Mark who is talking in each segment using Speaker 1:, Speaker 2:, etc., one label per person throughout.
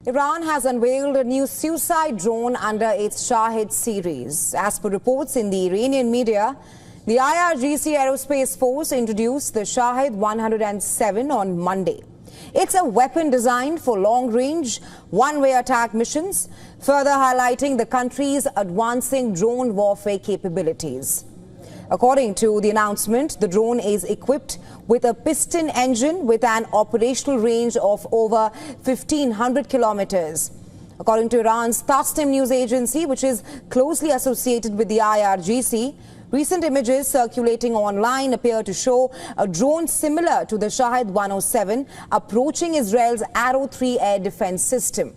Speaker 1: Iran has unveiled a new suicide drone under its Shahed series. As per reports in the Iranian media, the IRGC Aerospace Force introduced the Shahed 107 on Monday. It's a weapon designed for long-range, one-way attack missions, further highlighting the country's advancing drone warfare capabilities. According to the announcement, the drone is equipped with a piston engine with an operational range of over 1,500 kilometers. According to Iran's Tasnim news agency, which is closely associated with the IRGC, recent images circulating online appear to show a drone similar to the Shahed 107 approaching Israel's Arrow 3 air defense system.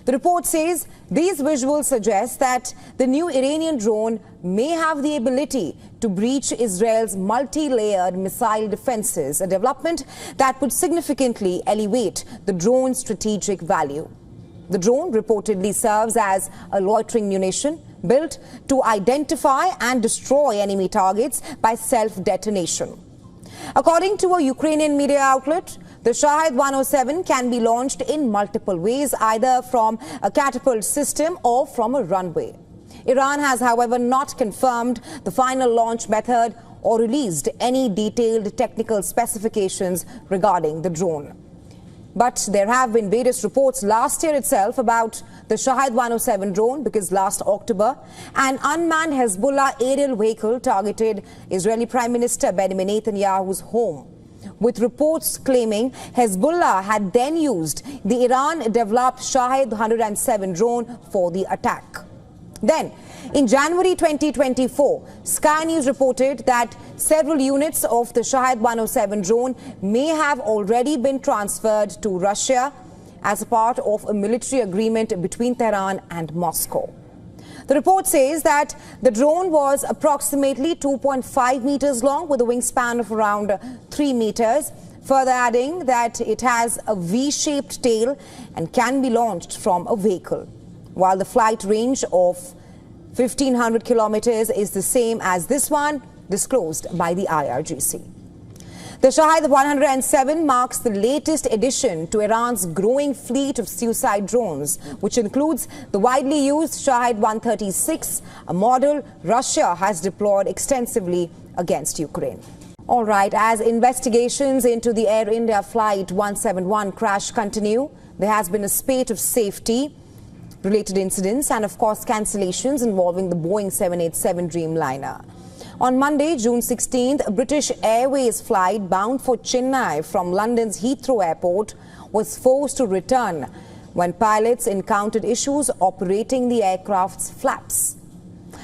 Speaker 1: The report says these visuals suggest that the new Iranian drone may have the ability to breach Israel's multi-layered missile defenses, a development that would significantly elevate the drone's strategic value. The drone reportedly serves as a loitering munition built to identify and destroy enemy targets by self-detonation. According to a Ukrainian media outlet, the Shahed 107 can be launched in multiple ways, either from a catapult system or from a runway. Iran has, however, not confirmed the final launch method or released any detailed technical specifications regarding the drone. But there have been various reports last year itself about the Shahed 107 drone, because last October, an unmanned Hezbollah aerial vehicle targeted Israeli Prime Minister Benjamin Netanyahu's home, with reports claiming Hezbollah had then used the Iran-developed Shahed 107 drone for the attack. Then, in January 2024, Sky News reported that several units of the Shahed 107 drone may have already been transferred to Russia as a part of a military agreement between Tehran and Moscow. The report says that the drone was approximately 2.5 meters long with a wingspan of around 3 meters, further adding that it has a V-shaped tail and can be launched from a vehicle, while the flight range of 1,500 kilometers is the same as this one disclosed by the IRGC. The Shahed 107 marks the latest addition to Iran's growing fleet of suicide drones, which includes the widely used Shahed 136, a model Russia has deployed extensively against Ukraine. All right, as investigations into the Air India Flight 171 crash continue, there has been a spate of safety-related incidents and, of course, cancellations involving the Boeing 787 Dreamliner. On Monday, June 16th, a British Airways flight bound for Chennai from London's Heathrow Airport was forced to return when pilots encountered issues operating the aircraft's flaps.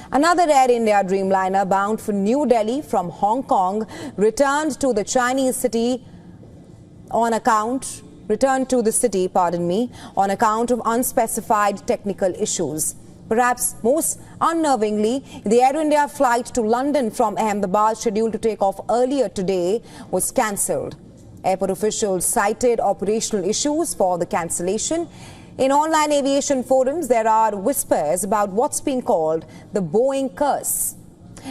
Speaker 1: Another Air India Dreamliner bound for New Delhi from Hong Kong returned to the city on account of unspecified technical issues. Perhaps most unnervingly, the Air India flight to London from Ahmedabad, scheduled to take off earlier today, was cancelled. Airport officials cited operational issues for the cancellation. In online aviation forums, there are whispers about what's being called the Boeing curse.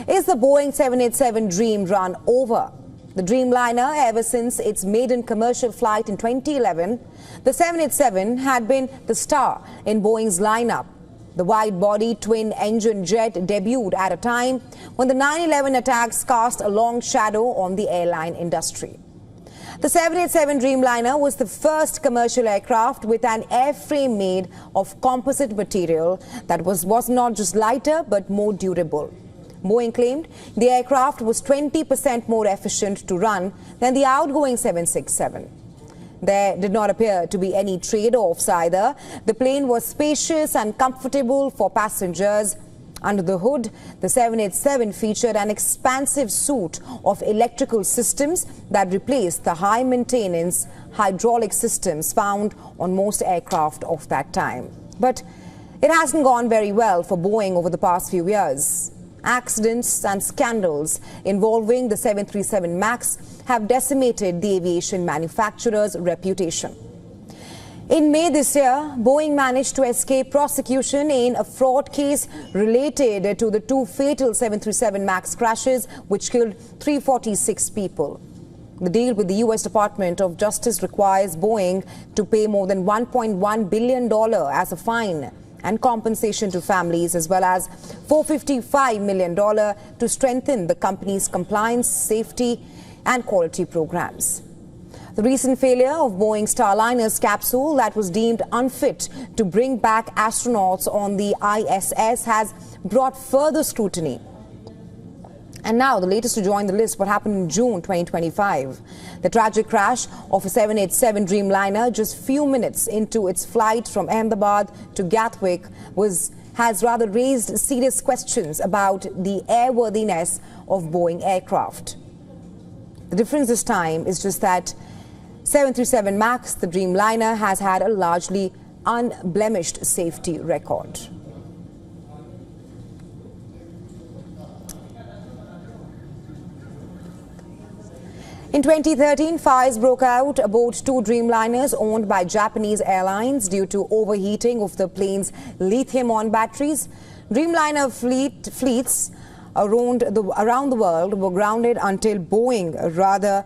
Speaker 1: Is the Boeing 787 dream run over? The Dreamliner, ever since its maiden commercial flight in 2011, the 787 had been the star in Boeing's lineup. The wide-body twin-engine jet debuted at a time when the 9/11 attacks cast a long shadow on the airline industry. The 787 Dreamliner was the first commercial aircraft with an airframe made of composite material that was not just lighter but more durable. Boeing claimed the aircraft was 20% more efficient to run than the outgoing 767. There did not appear to be any trade-offs either. The plane was spacious and comfortable for passengers. Under the hood, the 787 featured an expansive suite of electrical systems that replaced the high-maintenance hydraulic systems found on most aircraft of that time. But it hasn't gone very well for Boeing over the past few years. Accidents and scandals involving the 737 MAX have decimated the aviation manufacturer's reputation. In May this year, Boeing managed to escape prosecution in a fraud case related to the two fatal 737 MAX crashes which killed 346 people. The deal with the U.S. Department of Justice requires Boeing to pay more than $1.1 billion as a fine and compensation to families, as well as $455 million to strengthen the company's compliance, safety and quality programs. The recent failure of Boeing's Starliner's capsule that was deemed unfit to bring back astronauts on the ISS has brought further scrutiny. And now the latest to join the list, what happened in June 2025. The tragic crash of a 787 Dreamliner just few minutes into its flight from Ahmedabad to Gatwick has rather raised serious questions about the airworthiness of Boeing aircraft. The difference this time is just that 737 MAX, the Dreamliner, has had a largely unblemished safety record. In 2013, fires broke out aboard two Dreamliners owned by Japanese airlines due to overheating of the plane's lithium-ion batteries. Dreamliner fleets around the world were grounded until Boeing rather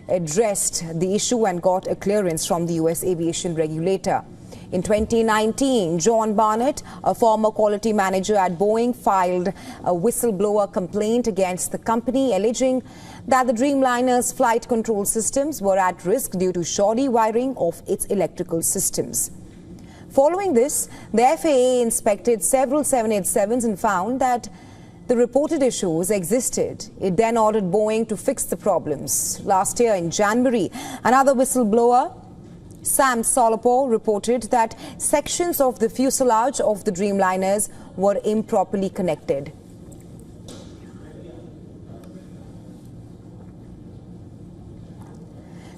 Speaker 1: addressed the issue and got a clearance from the U.S. aviation regulator. In 2019, John Barnett, a former quality manager at Boeing, filed a whistleblower complaint against the company, alleging that the Dreamliner's flight control systems were at risk due to shoddy wiring of its electrical systems. Following this, the FAA inspected several 787s and found that the reported issues existed. It then ordered Boeing to fix the problems. Last year in January, another whistleblower, Sam Solopor, reported that sections of the fuselage of the Dreamliners were improperly connected.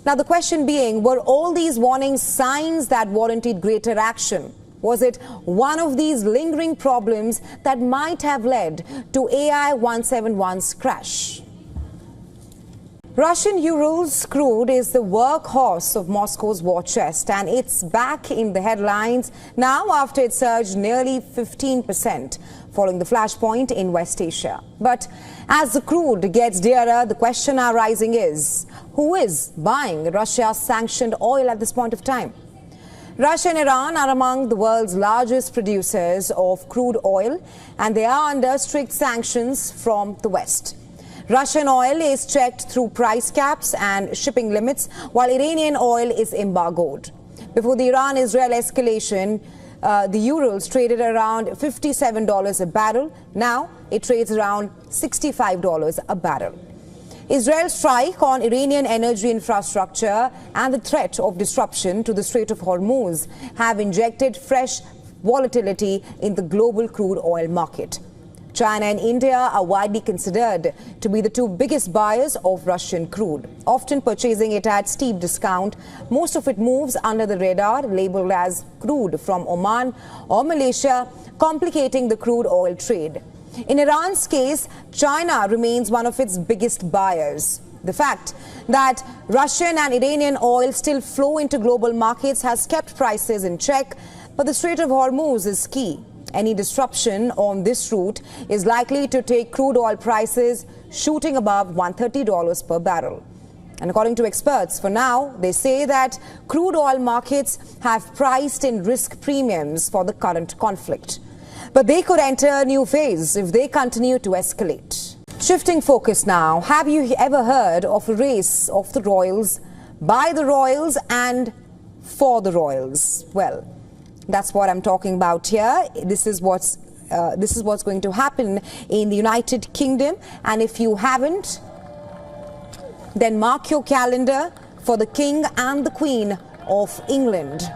Speaker 1: Now the question being, were all these warnings signs that warranted greater action? Was it one of these lingering problems that might have led to AI-171's crash? Russian Urals crude is the workhorse of Moscow's war chest, and it's back in the headlines now after it surged nearly 15% following the flashpoint in West Asia. But as the crude gets dearer, the question now rising is, who is buying Russia's sanctioned oil at this point of time? Russia and Iran are among the world's largest producers of crude oil, and they are under strict sanctions from the West. Russian oil is checked through price caps and shipping limits, while Iranian oil is embargoed. Before the Iran-Israel escalation, the Urals traded around $57 a barrel. Now it trades around $65 a barrel. Israel's strike on Iranian energy infrastructure and the threat of disruption to the Strait of Hormuz have injected fresh volatility in the global crude oil market. China and India are widely considered to be the two biggest buyers of Russian crude, often purchasing it at steep discount. Most of it moves under the radar, labeled as crude from Oman or Malaysia, complicating the crude oil trade. In Iran's case, China remains one of its biggest buyers. The fact that Russian and Iranian oil still flow into global markets has kept prices in check, but the Strait of Hormuz is key. Any disruption on this route is likely to take crude oil prices shooting above $130 per barrel. And according to experts, for now, they say that crude oil markets have priced in risk premiums for the current conflict. But they could enter a new phase if they continue to escalate. Shifting focus now, have you ever heard of a race of the royals, by the royals and for the royals? Well, that's what I'm talking about here. This is what's going to happen in the United Kingdom. And if you haven't, then mark your calendar for the King and the Queen of England.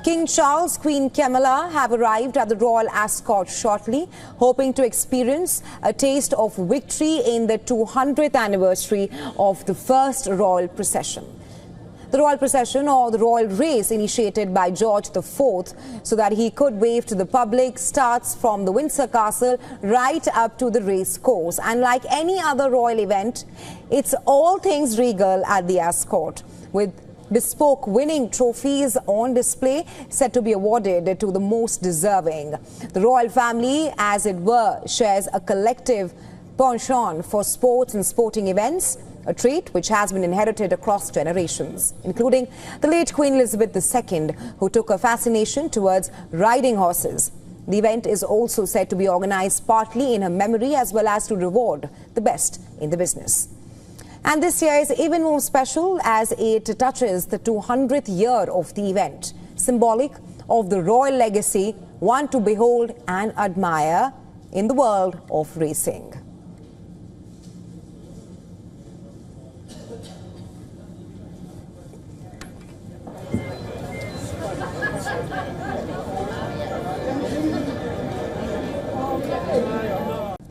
Speaker 1: King Charles, Queen Camilla have arrived at the royal escort shortly, hoping to experience a taste of victory in the 200th anniversary of the first royal procession. The royal procession, or the royal race, initiated by George IV so that he could wave to the public, starts from the Windsor Castle right up to the race course. And like any other royal event, it's all things regal at the escort, with bespoke winning trophies on display set to be awarded to the most deserving. The royal family, as it were, shares a collective penchant for sports and sporting events, a trait which has been inherited across generations, including the late Queen Elizabeth II, who took a fascination towards riding horses. The event is also said to be organized partly in her memory as well as to reward the best in the business. And this year is even more special as it touches the 200th year of the event, symbolic of the royal legacy, one to behold and admire in the world of racing.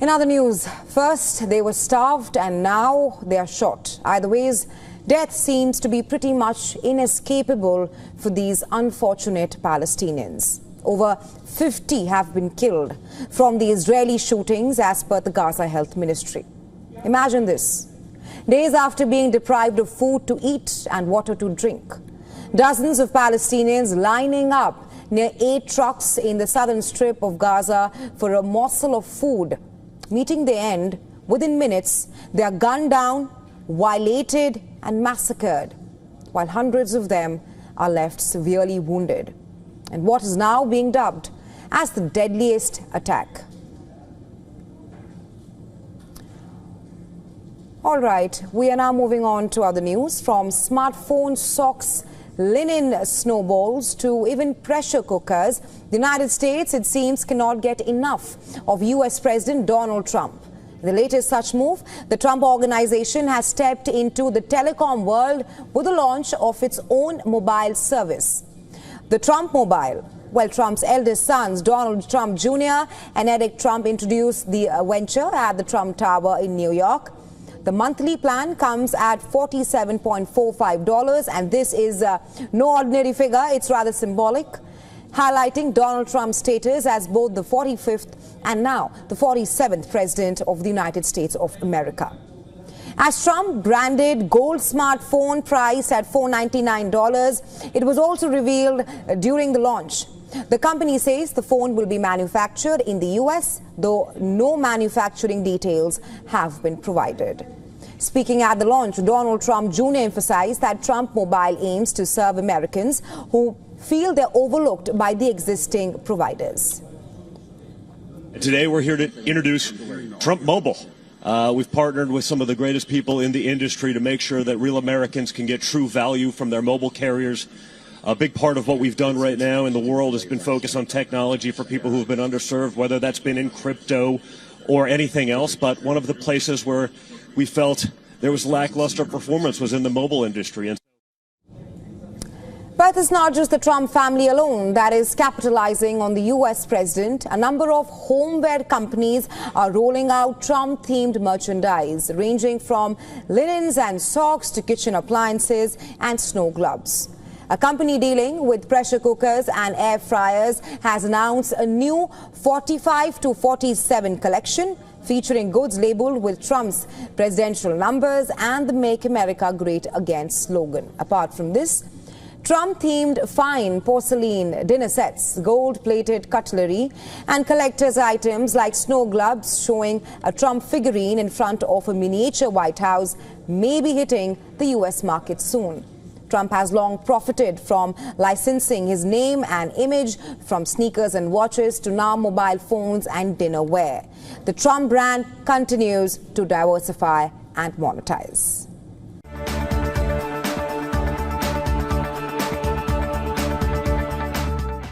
Speaker 1: In other news, first they were starved and now they are shot. Either ways, death seems to be pretty much inescapable for these unfortunate Palestinians. Over 50 have been killed from the Israeli shootings as per the Gaza Health Ministry. Imagine this. Days after being deprived of food to eat and water to drink, dozens of Palestinians lining up near 8 trucks in the southern strip of Gaza for a morsel of food. Meeting their end, within minutes, they are gunned down, violated and massacred, while hundreds of them are left severely wounded. And what is now being dubbed as the deadliest attack. All right, we are now moving on to other news. From smartphones, socks, linen snowballs to even pressure cookers, the United States, it seems, cannot get enough of U.S. President Donald Trump. In the latest such move, the Trump organization has stepped into the telecom world with the launch of its own mobile service. The Trump Mobile. Well, Trump's eldest sons, Donald Trump Jr. and Eric Trump, introduced the venture at the Trump Tower in New York. The monthly plan comes at $47.45, and this is no ordinary figure. It's rather symbolic, highlighting Donald Trump's status as both the 45th and now the 47th President of the United States of America. As Trump branded gold smartphone priced at $499, it was also revealed during the launch. The company says the phone will be manufactured in the U.S., though no manufacturing details have been provided. Speaking at the launch, Donald Trump Jr. emphasized that Trump Mobile aims to serve Americans who feel they're overlooked by the existing providers.
Speaker 2: Today we're here to introduce Trump Mobile. We've partnered with some of the greatest people in the industry to make sure that real Americans can get true value from their mobile carriers. A big part of what we've done right now in the world has been focused on technology for people who have been underserved, whether that's been in crypto or anything else. But one of the places where we felt there was lackluster performance was in the mobile industry.
Speaker 1: But it's not just the Trump family alone that is capitalizing on the U.S. president. A number of homeware companies are rolling out Trump-themed merchandise, ranging from linens and socks to kitchen appliances and snow gloves. A company dealing with pressure cookers and air fryers has announced a new 45 to 47 collection featuring goods labeled with Trump's presidential numbers and the Make America Great Again slogan. Apart from this, Trump-themed fine porcelain dinner sets, gold-plated cutlery and collector's items like snow gloves showing a Trump figurine in front of a miniature White House may be hitting the U.S. market soon. Trump has long profited from licensing his name and image from sneakers and watches to now mobile phones and dinnerware. The Trump brand continues to diversify and monetize.